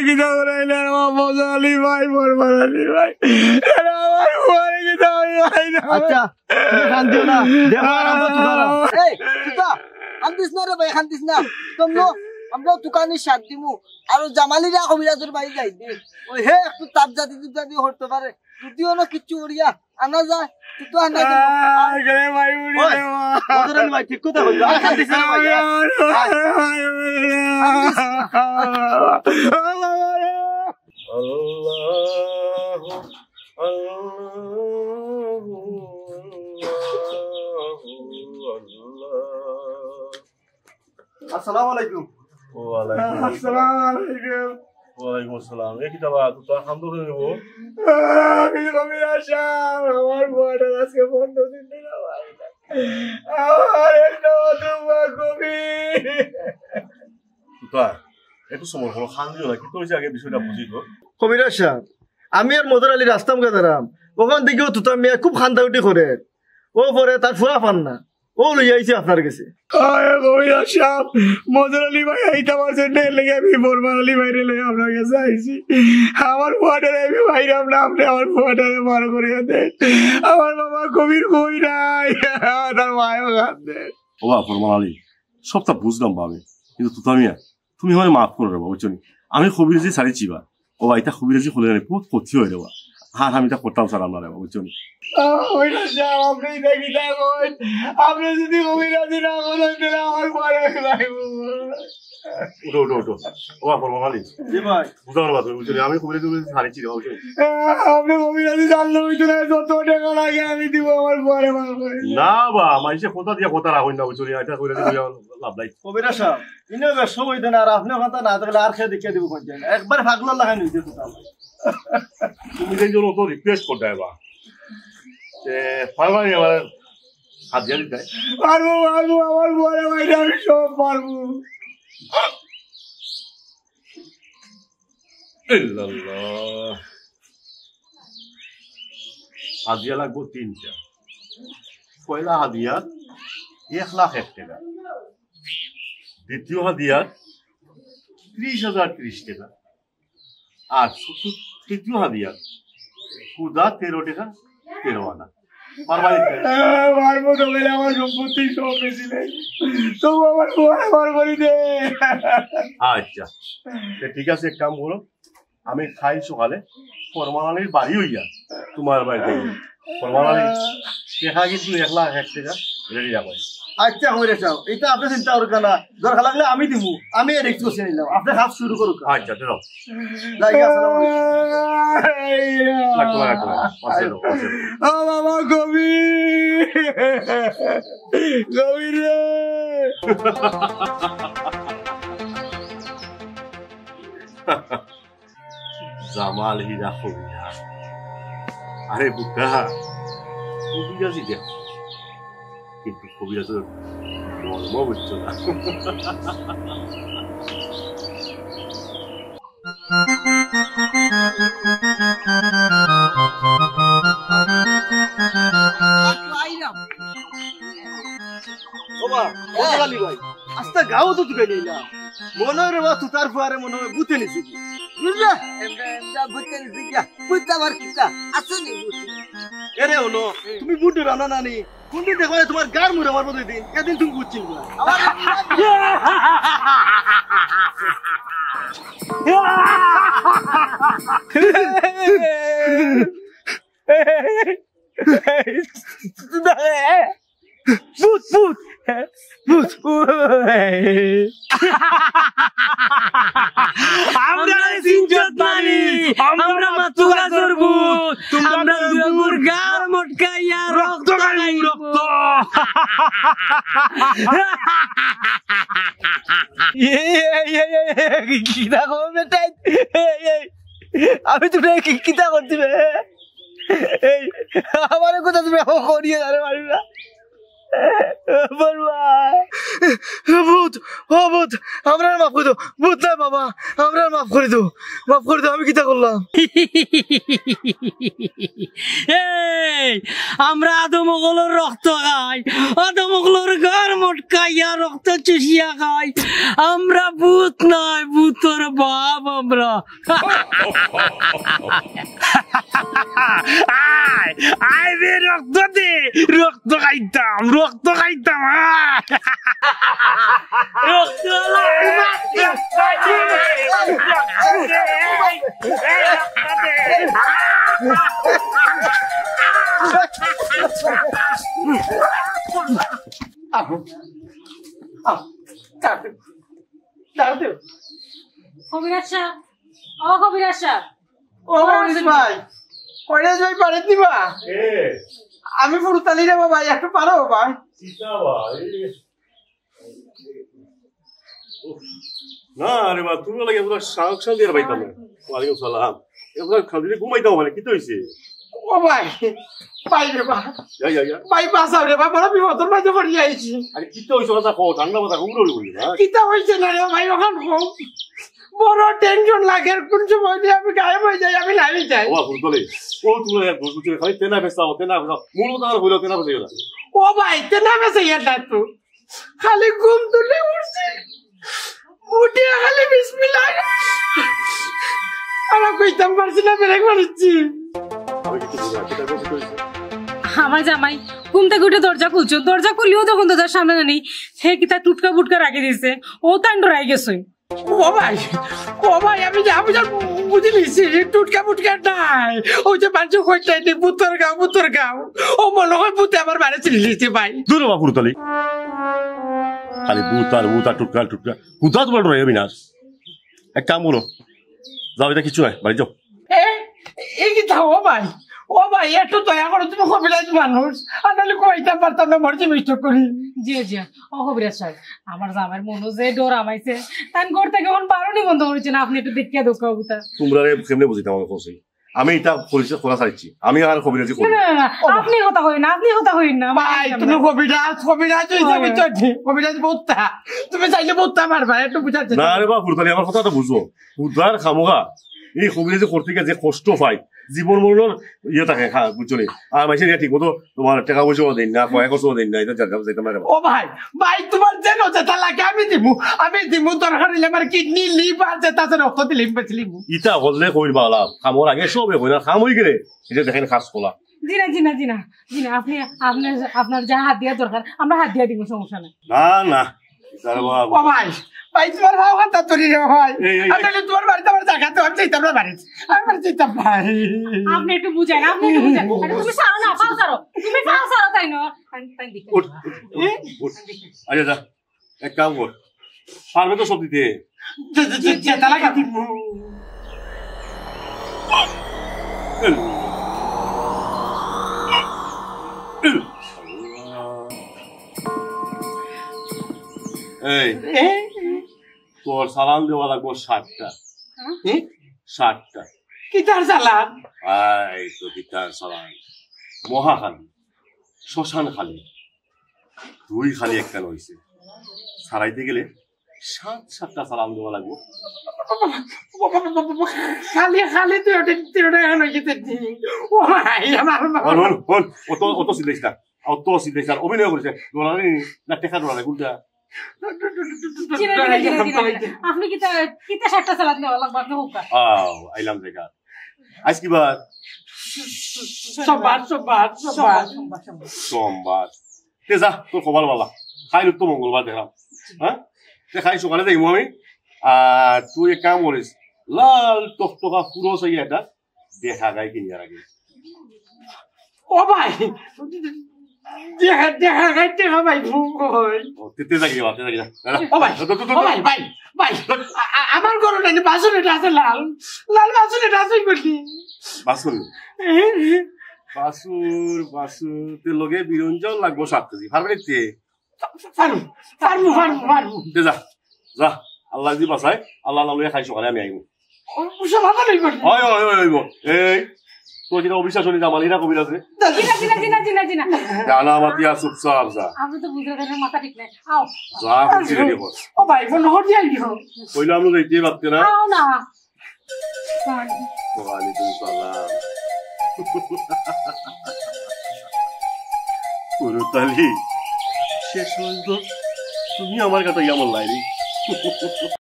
কিতা করাইলে আমার মজালি ভাই বরবারালি ভাই আমার ঘরে কিতা ভাই না আচ্ছা তুমি শান্তি না দেখো আমরা তুকারা এই তুকা শান্তিস না রে ভাই শান্তিস না তোমরা আমরা তুকানি সাথ দিমু আর জামালিরা কবিরাজের বাড়ি যাই দি ওই হে একটু তাপ জাতি হতে পারে যদিও না কিচ্ছু করিয়া আনা যায় তুই তো আনা যা আরে ভাই উড়ি দেওয়া ওদের ভাই ঠিক কথা বলছো আর শান্তিস না ভাই আসসালামু আলাইকুম ওয়ালাইকুম আসসালাম ওয়ালাইকুম আসসালাম এ কি দাবা তো হামদো করে নেব আমি কবি আশা আমার বড় আজকে বন্ধ দিন না ভাই আমার একটা তোমা কবি তো একটু সময় হলো খান্দিও না কি কইছে আগে বিষয়টা বুঝি তো কবিরাজ সাহেব আমি আর মদর আলী রাস্তাম গেদারাম ওখান দিকেও তুতা মিয়া খুব খান্দাউটি করে ও পরে তার ফুয়া পান না ও লই আইছে আপনার কাছে কবি আশা মদর আলী ভাই এইটা বলছেন লেগে আমি বরমান আলী ভাই রে আপনার কাছে আইছি আমার ফুয়াটারে আমি ভাইরাম না আপনি আমার ফুয়াটারে মার করে দেন আমার বাবা কবির কই নাই তার মায়ও গান দেন ও বা ফরমান আলী সবটা বুঝলাম ভাবে কিন্তু তুতামিয়া তুমি আমারে মাফ করে দেবা বুঝছো আমি কবিরাজি ছাড়িছি বা ও ভাই তা কবিরাজি হলে না বহুত ক্ষতি হয়ে যাবা আর আমি তা করতাম স্যার আমরা বুঝছো আপনি দেখি দেখুন আপনি যদি কবিরাজি না করেন তাহলে আমার পরে উঠো উঠো উঠো ও বা ফরমান আলী জি ভাই বুঝানো বা তুমি বুঝছো আমি কবিরাজি ছাড়িছি রে বুঝছো আপনি কবিরাজি জানলে হইতো না যত টাকা লাগে আমি দিব আমার পরে না বা মাইসে কথা দিয়া কথা রাখুন না বুঝছো এটা কবিরাজি লাভ নাই কবিরাজ সাহেব ইনো ব্যস্ত হই দেন আর আপনি কথা না তাহলে আর খেয়ে দেখিয়ে দিব কোন একবার ভাগলো লাগাই নিতে তুতা তুমি যে জন্য তো রিকোয়েস্ট করতে বা পারবা আমার হাত দিয়ে দিতে পারবো পারবো আমার পরে ভাইটা আমি সব পারবো হাদিয়া লাগবো 3টা পয়লা হাদিয়া 1,01,000 টাকা দ্বিতীয় হাদিয়া 30,030 টাকা আর তৃতীয় হাদিয়া খুদা 13 টাকা 13 আনা পারবো তো গেলে আমার সম্পত্তি সব বেশি নেই তবু আমার পরে পারবো দে আচ্ছা ঠিক আছে এক কাম করো আমি খাই সকালে ফরমানালির বাড়ি হইয়া তোমার বাড়িতে ফরমানালি টাকা কিন্তু 1,01,000 টাকা রেডি রাখো আচ্ছা কবিরাজ সাহেব এটা আপনি চিন্তা করবেন না দরকার লাগলে আমি দিব আমি রিস্ক করছি নিলাম আপনি কাজ শুরু করুন আচ্ছা দাও লাইক আসসালামু আলাইকুম ও বাবা কবি কবি রে জামাল হীরা কবিরা আরে বুকা কবিরাজি দেখ কিন্তু কবিরাজের মর্ম বুঝছো না ভাই আস্তে গাও তো তুই নিলা মনে রে বা তুতার ফুয়ারে মনে হয় বুতে নিছি বুঝলা এমডা বুতে নিছি কি বুঝতা বার কিতা আসনি এরে ওনো তুমি বুট রানা নানি কোনদিন দেখো তোমার গার মুড়ে মারবো দিন এদিন তুমি বুঝছিস না ভূত ভূত ভূত আমরা সিনজত মারি আমরা মাতুরা করব আমরা দুগুর গার মটকাইয়া রক্ত খাই রক্ত কিটা কো বেটা আমি তোরে কিটা করতে এই আমারে কথা তুমি করিয়ে আরে মারিনা ভূত ও ভূত আমরা মাফ করে দাও ভূত না বাবা আমরা মাফ করে দাও আমি কিতা করলাম আমরা আদমগুলোর রক্ত খাই আদমগুলোর ঘর মটকাইয়া রক্ত চুষিয়া খাই আমরা ভূত নয় ভূতর বাপ আমরা আয় রে রক্ত দে রক্ত খাইতাম রক্ত কবিরাজ সাহেব ও কবিরাজ সাহেব ও কবিরাজ ভাই কবিরাজ ভাই পারে দিবা আমি ফুরতালি রে বাবা একটু পারো ভাই না আরে বা তুমি লাগে পুরো শাক শাক দিয়ে বাইতাম ওয়ালাইকুম সালাম এবার খালি ঘুমাইতাও মানে কি তো হইছে ও ভাই ভাই রে ভাই বাসাও রে বাবা বিপদের মাঝে পড়ে যাইছি আরে কি তো হইছে কথা কও ঠান্ডা মাথা ঘুমরো বলি না কিতা হইছে না রে ভাই ওখান কম বড় টেনশন লাগে কোন সময় দিয়ে আমি গায়েব হয়ে যাই আমি লাইনে যাই ও ফুলতলে ও তুমি বুঝতে খালি তেনা বেসাও মূল কথা হইলো তেনা বেসাও না ও ভাই তেনা বেসে এটা তো খালি ঘুম তুলে উঠছি উঠে খালি বিসমিল্লাহ আর কইতাম পারছি না ব্রেক মারছি আমার জামাই ঘুম থেকে উঠে দরজা খুলছো দরজা খুলিও তখন দরজার সামনে নেই সে কি তা টুটকা বুটকা রাখে দিয়েছে ও তাই ডরাই গেছে ও ভাই আমি যা বুঝে নিছি টুটকা বুটকা নাই ওই যে মানুষ কইটাই নি পুত্তর গাও ও মনে হয় পুতে আমার বাড়ি চলে লিছে ভাই দূর বাবা ফুলতলে খালি বুতা টুটকা কুদা তোমার রয়ে বিনাশ এক কাম করো যাও এটা কিছু নাই বাড়ি যাও এই কি থাও ও ভাই একটু দয়া করো তুমি কবিরাজ মানুষ আর নাহলে কইতাম পারতাম না মরছি মিস্টেক করি জি ও কবিরাজ সাহেব আমার জামাইয়ের মনে যে ডর আমাইছে তাই ঘর থেকে এখন বারণই বন্ধ করেছে না আপনি একটু দেখিয়া দোকা বুতা তোমরা কেমনে বুঝিতে আমাকে কইছি আমি এটা পরিচয় খোলা চাইছি আমি আর কবিরাজি করি না আপনি কথা হইন না ভাই তুমি কবিরাজ হিসাবে চলছে কবিরাজ বোত্তা তুমি চাইলে বোত্তা মারবা একটু বুঝাচ্ছে না রে বাবা ফুলতলে আমার কথাটা বুঝো উদ্ধার খামোগা এই কবিরাজি করতে গিয়ে যে কষ্ট পাই জীবন মরণের ইয়ে থাকে বুঝছো আর মাইসে ঠিক মতো তোমার টাকা পয়সাও দেন না কয়েক বছরও দেন না এটা যাইতাম না ও ভাই তোমার যেন যেটা লাগে আমি দিমু দরকার হইলে আমার কিডনি লিভার যেটা রক্ত দিলিম বেচলিম ইটা বললে কইবা লাভ খামোর আগে সবে কই না খাম হই গেলে এটা দেখেন খাস কলা জিনা আপনি আপনার যা হাত দিয়া দরকার আমরা হাত দিয়া দিব সমস্যা নাই না ও ভাই তোমার ভাও কথা তরি রে ভাই আসলে তোমার বাড়িতে আমার জায়গাতে আমি চাইতাম না বাড়িতে আমি চাইতাম ভাই আপনি একটু বুঝাই তুমি সারো না তুমি ফাও সারো তাই না তাই দেখি আচ্ছা যা এক কাম কর পারবে তো সব দিতে যেটা লাগা দিব এই তোর সালাম দেওয়া লাগবো 60টা কি তার সালাম এই তো গীতার সালাম মহাখালী শ্মশান খালি 2 খালি একটা হইছে সারাইতে গেলে 7টা সালাম দেওয়া লাগবো খালি তুই ওটা এখন হয়েছে ও ভাই আমার অত সিলেক্ট অভিনয় করেছে দোলানি না টেকা দোলানি কোনটা আপনি কিতা 7টা সালাদ নেওয়া লাগবে আপনি হোক আইলাম দেখা আজ কি বার সোমবার তে যা তোর খবর বাবা খাইল তো মঙ্গলবার দেখলাম হ্যাঁ খাই সকালে দেখবো আমি আর তুই এক কাম করিস লাল টকটকা পুরো চাই এটা দেখা গাই কিনিয়ার আগে ও ভাই দেখা গাইতে ভাই তেতে জাগি ও ভাই আমার গরু নাই বাসুন এটা আছে লাল বাসুন এটা আছে বলি বাসুর তে লগে বিরঞ্জন লাগবো 7 কেজি পারবে তে পারবো যা আল্লাহ যদি বাঁচায় আল্লাহ নাম লইয়া খাই সকালে আমি আইব ওই এই তোর যেটা অবিশ্বাস হলি জামালিরা কবিরাজে জিনা জিনা জিনা জিনা জিনা জানা মাতিয়া চুপচাপ যা আমি তো বুঝতে পারি মাথা ঠিক নাই আও যা করছি রেডি কর ও ভাই বোন হট যাই দিও কইলাম না যাইতে পারতে না আও না ওয়ালাইকুম সালাম পুরুতালি শেষ হইল তুমি আমার কথা কেমন লাইরি